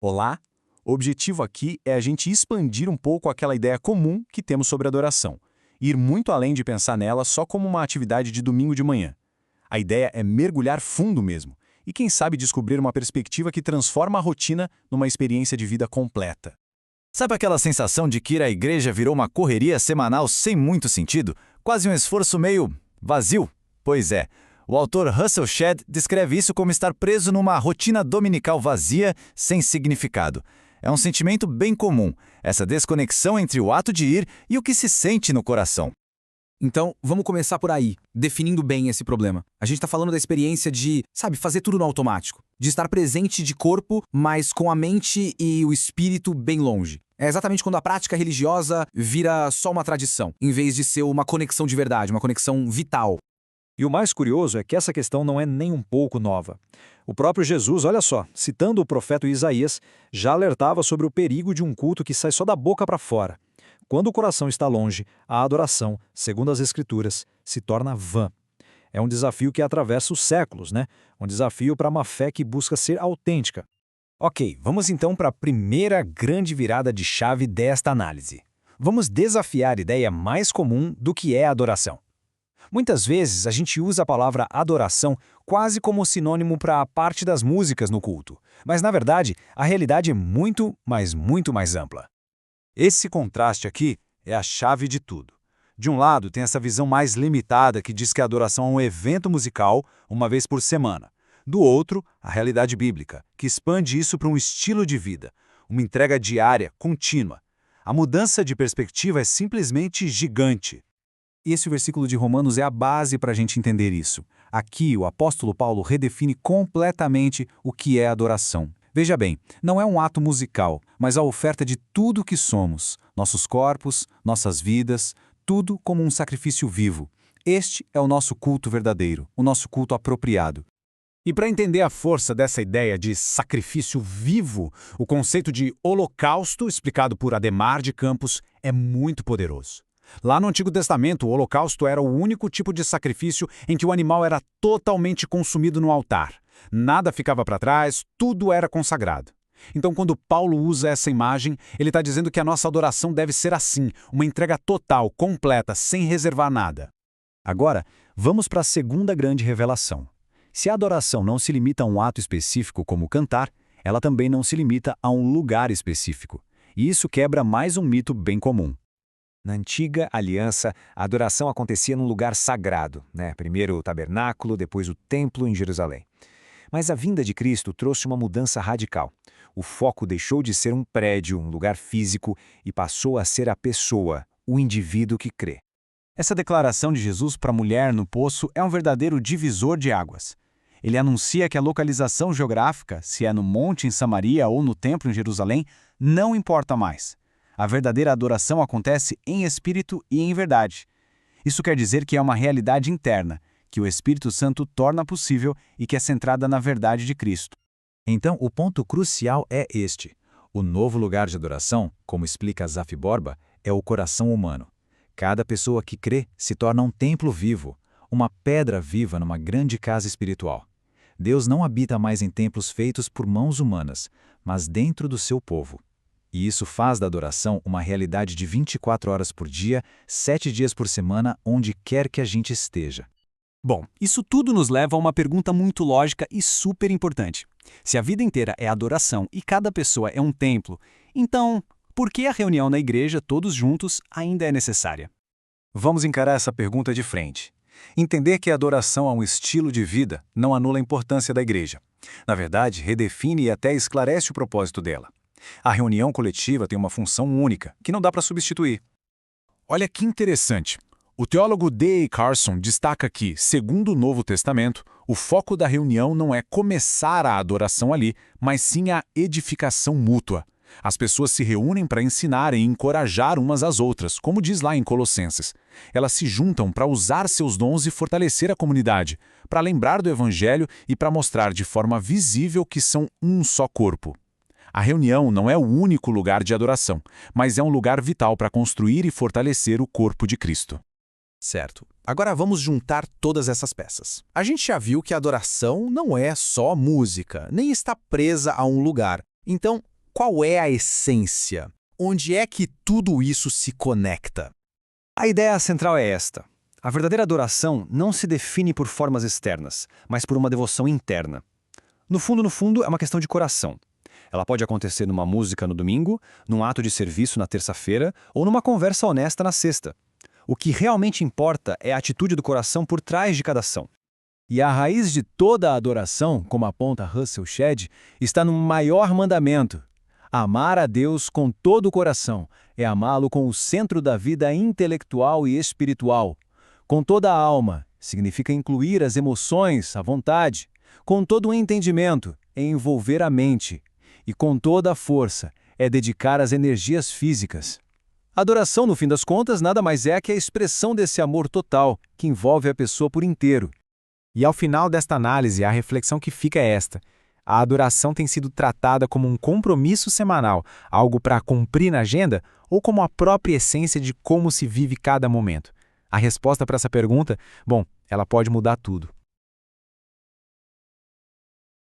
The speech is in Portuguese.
Olá! O objetivo aqui é a gente expandir um pouco aquela ideia comum que temos sobre adoração, ir muito além de pensar nela só como uma atividade de domingo de manhã. A ideia é mergulhar fundo mesmo, e quem sabe descobrir uma perspectiva que transforma a rotina numa experiência de vida completa. Sabe aquela sensação de que ir à igreja virou uma correria semanal sem muito sentido? Quase um esforço meio vazio? Pois é. O autor Russell Shedd descreve isso como estar preso numa rotina dominical vazia, sem significado. É um sentimento bem comum, essa desconexão entre o ato de ir e o que se sente no coração. Então, vamos começar por aí, definindo bem esse problema. A gente está falando da experiência de, fazer tudo no automático. De estar presente de corpo, mas com a mente e o espírito bem longe. É exatamente quando a prática religiosa vira só uma tradição, em vez de ser uma conexão de verdade, uma conexão vital. E o mais curioso é que essa questão não é nem um pouco nova. O próprio Jesus, olha só, citando o profeta Isaías, já alertava sobre o perigo de um culto que sai só da boca para fora. Quando o coração está longe, a adoração, segundo as Escrituras, se torna vã. É um desafio que atravessa os séculos, né? Um desafio para uma fé que busca ser autêntica. Ok, vamos então para a primeira grande virada de chave desta análise. Vamos desafiar a ideia mais comum do que é a adoração. Muitas vezes a gente usa a palavra adoração quase como sinônimo para a parte das músicas no culto, mas na verdade a realidade é muito, mas muito mais ampla. Esse contraste aqui é a chave de tudo. De um lado, tem essa visão mais limitada que diz que a adoração é um evento musical, uma vez por semana. Do outro, a realidade bíblica, que expande isso para um estilo de vida, uma entrega diária, contínua. A mudança de perspectiva é simplesmente gigante. Esse versículo de Romanos é a base para a gente entender isso. Aqui, o apóstolo Paulo redefine completamente o que é adoração. Veja bem, não é um ato musical, mas a oferta de tudo o que somos, nossos corpos, nossas vidas, tudo como um sacrifício vivo. Este é o nosso culto verdadeiro, o nosso culto apropriado. E para entender a força dessa ideia de sacrifício vivo, o conceito de holocausto, explicado por Adhemar de Campos, é muito poderoso. Lá no Antigo Testamento, o holocausto era o único tipo de sacrifício em que o animal era totalmente consumido no altar. Nada ficava para trás, tudo era consagrado. Então, quando Paulo usa essa imagem, ele está dizendo que a nossa adoração deve ser assim, uma entrega total, completa, sem reservar nada. Agora, vamos para a segunda grande revelação. Se a adoração não se limita a um ato específico como cantar, ela também não se limita a um lugar específico. E isso quebra mais um mito bem comum. Na antiga aliança, a adoração acontecia num lugar sagrado, né? Primeiro o tabernáculo, depois o templo em Jerusalém. Mas a vinda de Cristo trouxe uma mudança radical. O foco deixou de ser um prédio, um lugar físico, e passou a ser a pessoa, o indivíduo que crê. Essa declaração de Jesus para a mulher no poço é um verdadeiro divisor de águas. Ele anuncia que a localização geográfica, se é no monte em Samaria ou no templo em Jerusalém, não importa mais. A verdadeira adoração acontece em espírito e em verdade. Isso quer dizer que é uma realidade interna, que o Espírito Santo torna possível e que é centrada na verdade de Cristo. Então, o ponto crucial é este. O novo lugar de adoração, como explica Zaf Borba, é o coração humano. Cada pessoa que crê se torna um templo vivo, uma pedra viva numa grande casa espiritual. Deus não habita mais em templos feitos por mãos humanas, mas dentro do seu povo. E isso faz da adoração uma realidade de 24 horas por dia, 7 dias por semana, onde quer que a gente esteja. Bom, isso tudo nos leva a uma pergunta muito lógica e super importante. Se a vida inteira é adoração e cada pessoa é um templo, então, por que a reunião na igreja, todos juntos, ainda é necessária? Vamos encarar essa pergunta de frente. Entender que a adoração é um estilo de vida não anula a importância da igreja. Na verdade, redefine e até esclarece o propósito dela. A reunião coletiva tem uma função única, que não dá para substituir. Olha que interessante. O teólogo D. A. Carson destaca que, segundo o Novo Testamento, o foco da reunião não é começar a adoração ali, mas sim a edificação mútua. As pessoas se reúnem para ensinar e encorajar umas às outras, como diz lá em Colossenses. Elas se juntam para usar seus dons e fortalecer a comunidade, para lembrar do Evangelho e para mostrar de forma visível que são um só corpo. A reunião não é o único lugar de adoração, mas é um lugar vital para construir e fortalecer o corpo de Cristo. Certo. Agora vamos juntar todas essas peças. A gente já viu que a adoração não é só música, nem está presa a um lugar. Então, qual é a essência? Onde é que tudo isso se conecta? A ideia central é esta. A verdadeira adoração não se define por formas externas, mas por uma devoção interna. No fundo, é uma questão de coração. Ela pode acontecer numa música no domingo, num ato de serviço na terça-feira ou numa conversa honesta na sexta. O que realmente importa é a atitude do coração por trás de cada ação. E a raiz de toda a adoração, como aponta Russell Shedd, está no maior mandamento. Amar a Deus com todo o coração é amá-lo com o centro da vida intelectual e espiritual. Com toda a alma, significa incluir as emoções, a vontade. Com todo o entendimento, é envolver a mente. E com toda a força, é dedicar as energias físicas. Adoração, no fim das contas, nada mais é que a expressão desse amor total, que envolve a pessoa por inteiro. E ao final desta análise, a reflexão que fica é esta. A adoração tem sido tratada como um compromisso semanal, algo para cumprir na agenda, ou como a própria essência de como se vive cada momento? A resposta para essa pergunta, ela pode mudar tudo.